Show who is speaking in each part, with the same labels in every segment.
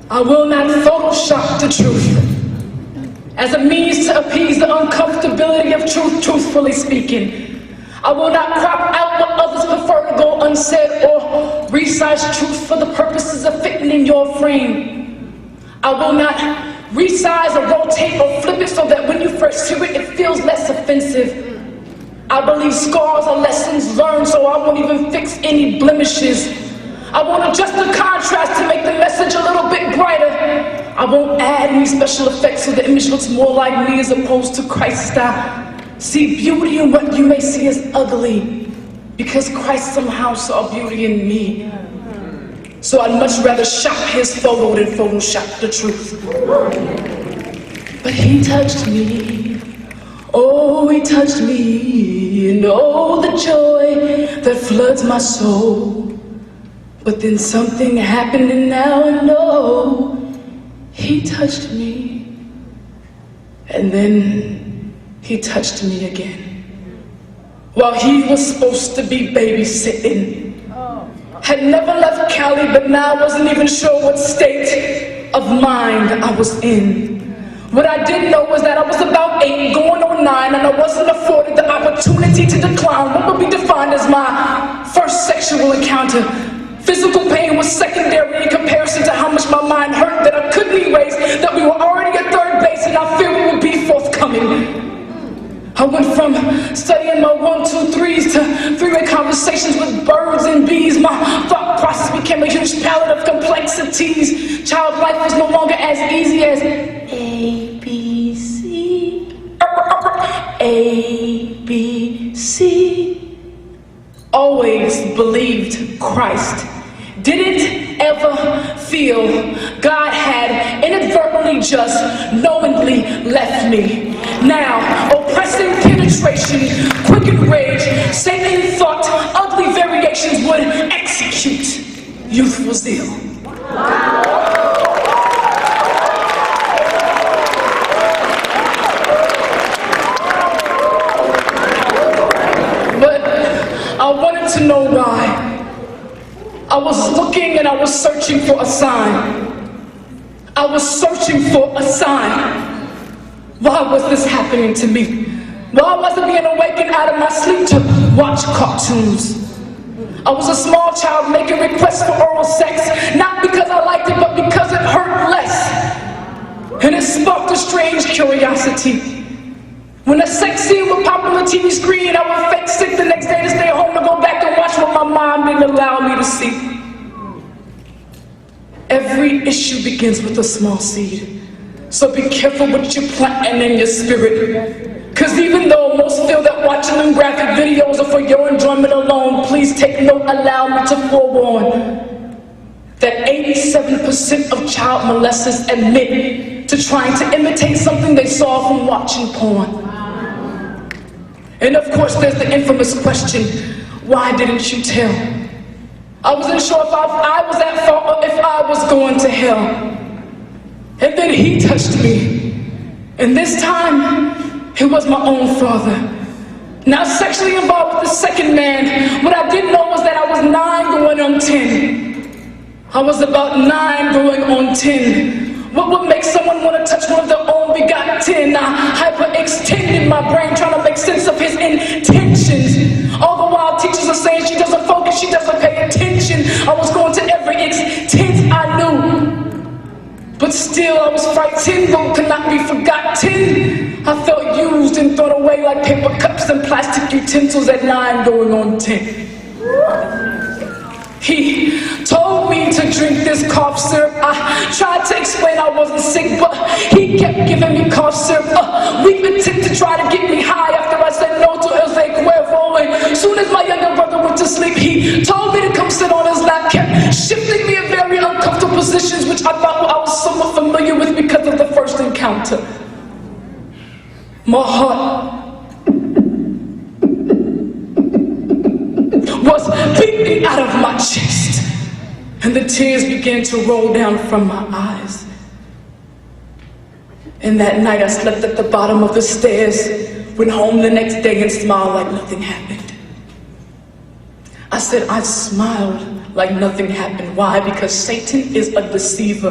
Speaker 1: I will not Photoshop the truth as a means to appease the uncomfortability of truth, truthfully speaking. I will not crop out what others prefer to go unsaid or resize truth for the purposes of fitting in your frame. I will not resize or rotate or flip it so that when you first hear it, it feels less offensive. I believe scars are lessons learned, so I won't even fix any blemishes. I won't adjust the contrast to make the message a little bit brighter. I won't add any special effects so the image looks more like me as opposed to Christ. I see beauty in what you may see as ugly, because Christ somehow saw beauty in me. So I'd much rather shop his photo than Photoshop the truth. But he touched me. Oh, he touched me, and oh, the joy that floods my soul. But then something happened, and now I know he touched me. And then he touched me again. While he was supposed to be babysitting. Had never left Cali, but now wasn't even sure what state of mind I was in. What I did know was that I was about 8, going on 9, and I wasn't afforded the opportunity to decline what would be defined as my first sexual encounter. Physical pain was secondary in comparison to how much my mind hurt that I couldn't erase, that we were already at third base and I feared we would be forthcoming. I went from studying my 1, 2, 3s to three-way conversations with birds and bees. My thought process became a huge palette of complexities. Child life was no longer as easy as A, B, C, A, B, C. Always believed Christ. Didn't ever feel God had inadvertently just knowingly left me. Now, oppressing penetration, quicken rage, Satan thought ugly variations would execute youthful zeal. But I wanted to know why. I was looking and I was searching for a sign. I was searching for a sign. Why was this happening to me? Why was I being awakened out of my sleep to watch cartoons? I was a small child making requests for oral sex, not because I liked it, but because it hurt less. And it sparked a strange curiosity. When a sex scene would pop on the TV screen, I would fake sick the next day to stay home to go back and watch what my mom didn't allow me to see. Every issue begins with a small seed. So be careful what you're planting in your spirit. Cause even though most feel that watching them graphic videos are for your enjoyment alone, please take note, allow me to forewarn that 87% of child molesters admit to trying to imitate something they saw from watching porn. And of course there's the infamous question, why didn't you tell? I wasn't sure if I was at fault or if I was going to hell. And then he touched me. And this time, it was my own father. Now sexually involved with the second man, what I didn't know was that I was 9 going on 10. I was about 9 going on 10. What would make someone want to touch one of their own begotten? I hyperextended my brain trying to make sense of his intentions. All the while teachers are saying she doesn't focus, she doesn't pay attention. I was going to every extent I knew. But still I was frightened, though could not be forgotten. I felt used and thrown away like paper cups and plastic utensils at 9 going on 10. He told me to drink this cough syrup. I tried to explain I wasn't sick, but he kept giving me cough syrup. Weak attempt to try to get me high after I said no to El Cuervo. And soon as my younger brother went to sleep, he told me to come sit on his lap, kept shifting me in very uncomfortable positions, which I thought I was somewhat familiar with because of the first encounter. My heart was beating out of my chest, and the tears began to roll down from my eyes. And that night I slept at the bottom of the stairs, went home the next day and smiled like nothing happened. I said I smiled like nothing happened. Why? Because Satan is a deceiver,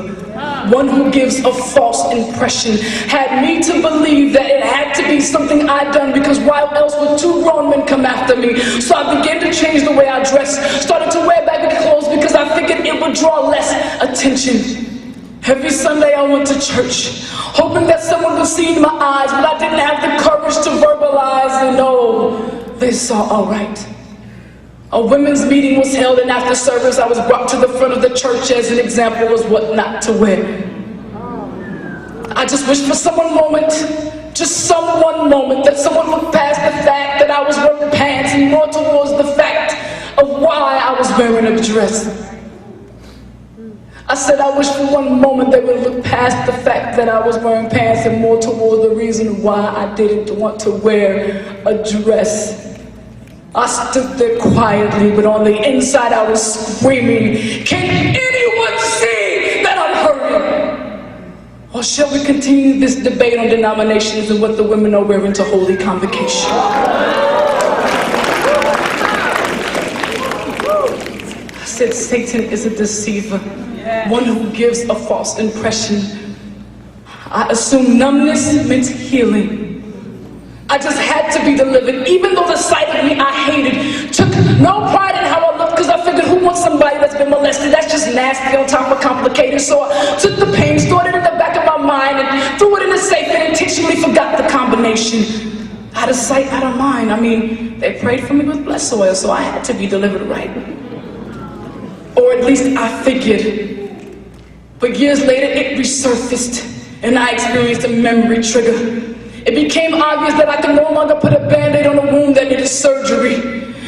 Speaker 1: one who gives a false impression. Had me to believe that it had to be something I'd done, because why else would two grown men come after me? So I began to change the way I dress, started to wear baggy clothes because I figured it would draw less attention. Every Sunday I went to church, hoping that someone would see in my eyes, but I didn't have the courage to verbalize, and oh, they saw all right. A women's meeting was held, and after service I was brought to the front of the church as an example of what not to wear. I just wish for one moment that someone looked past the fact that I was wearing pants and more towards the fact of why I was wearing a dress. I said I wish for one moment they would look past the fact that I was wearing pants and more toward the reason why I didn't want to wear a dress. I stood there quietly, but on the inside I was screaming, can anyone see that I'm hurting? Or shall we continue this debate on denominations and what the women are wearing to holy convocation? I said Satan is a deceiver, one who gives a false impression. I assumed numbness meant healing. I just had to be delivered, even though the sight of me I hated. Took no pride in how I looked, because I figured, who wants somebody that's been molested? That's just nasty on top of complicated. So I took the pain, stored it in the back of my mind, and threw it in the safe and intentionally forgot the combination. Out of sight, out of mind. I mean, they prayed for me with blessed oil, so I had to be delivered right. Or at least I figured. But years later, it resurfaced, and I experienced a memory trigger. It became obvious that I could no longer put a band-aid on a wound that needed surgery.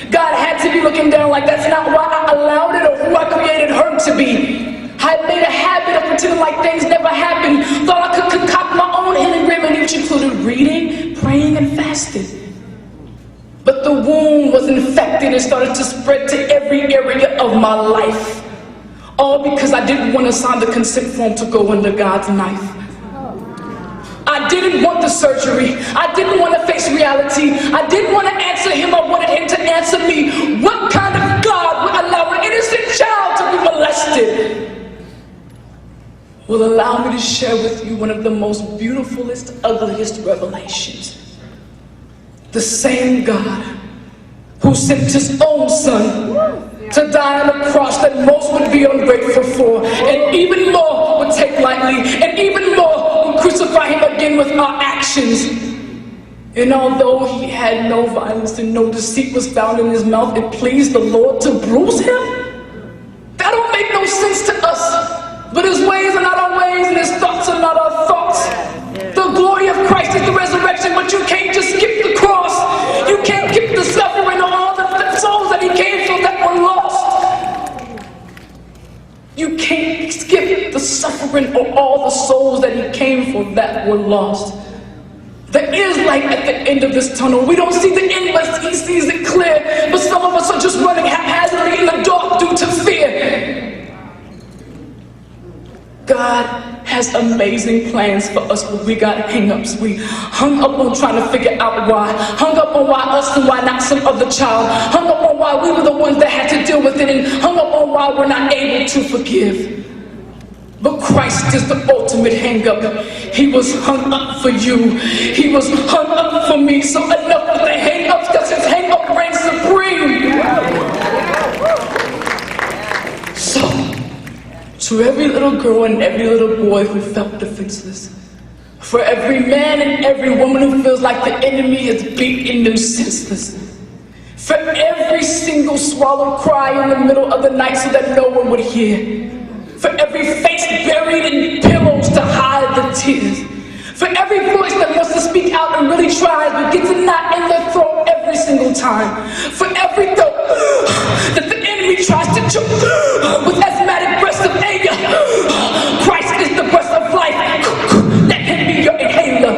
Speaker 1: God had to be looking down like that's not why I allowed it or who I created her to be. I had made a habit of pretending like things never happened, thought I could concoct my own healing remedy, which included reading, praying, and fasting. But the wound was infected and started to spread to every area of my life. All because I didn't want to sign the consent form to go under God's knife. I didn't want the surgery. I didn't want to face reality. I didn't want to answer him. I wanted him to answer me. What kind of God would allow an innocent child to be molested? Will allow me to share with you one of the most beautifulest, ugliest revelations. The same God who sent his own son to die on a cross that most would be ungrateful for, and even more would take lightly, and even more would crucify him again with our actions. And although he had no violence and no deceit was found in his mouth, it pleased the Lord to bruise him? That don't make no sense to us. But his ways are not our ways, and his thoughts are not our thoughts. The glory of Christ is the resurrection, but you can't just skip the cross. You can't skip the suffering of all the souls that he came for that were lost. You can't skip the suffering of all the souls that he came for that were lost. There is light at the end of this tunnel. We don't see the end, but he sees it clear. But some of us are just running haphazardly in the dark due to fear. God has amazing plans for us, but we got hang-ups. We hung up on trying to figure out why. Hung up on why us and why not some other child. Hung up on why we were the ones that had to deal with it, and hung up on why we're not able to forgive. But Christ is the ultimate hang-up. He was hung up for you. He was hung up for me. So enough with the hang-ups, because his hang-up reigns supreme. So, to every little girl and every little boy who felt defenseless, for every man and every woman who feels like the enemy has beaten them senseless, for every single swallowed cry in the middle of the night so that no one would hear, for every face buried in pillows to hide the tears, for every voice that wants to speak out and really tries but gets a knot in their throat every single time, for every thought that the enemy tries to choke with asthmatic breaths of anger, Christ is the breath of life. Let him be your inhaler.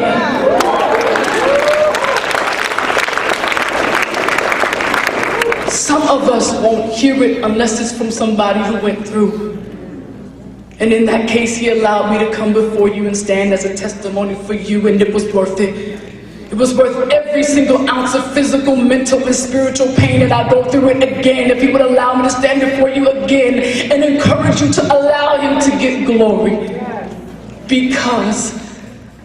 Speaker 1: Some of us won't hear it unless it's from somebody who went through. And in that case, he allowed me to come before you and stand as a testimony for you, and it was worth it. It was worth every single ounce of physical, mental, and spiritual pain, and I'd go through it again if he would allow me to stand before you again and encourage you to allow him to get glory. Because,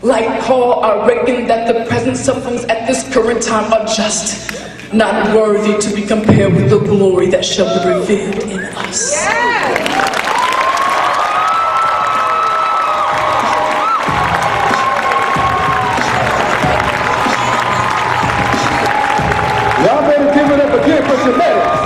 Speaker 1: like Paul, I reckon that the present sufferings at this current time are just not worthy to be compared with the glory that shall be revealed in us.
Speaker 2: Y'all better give it up again for Jannet ikz.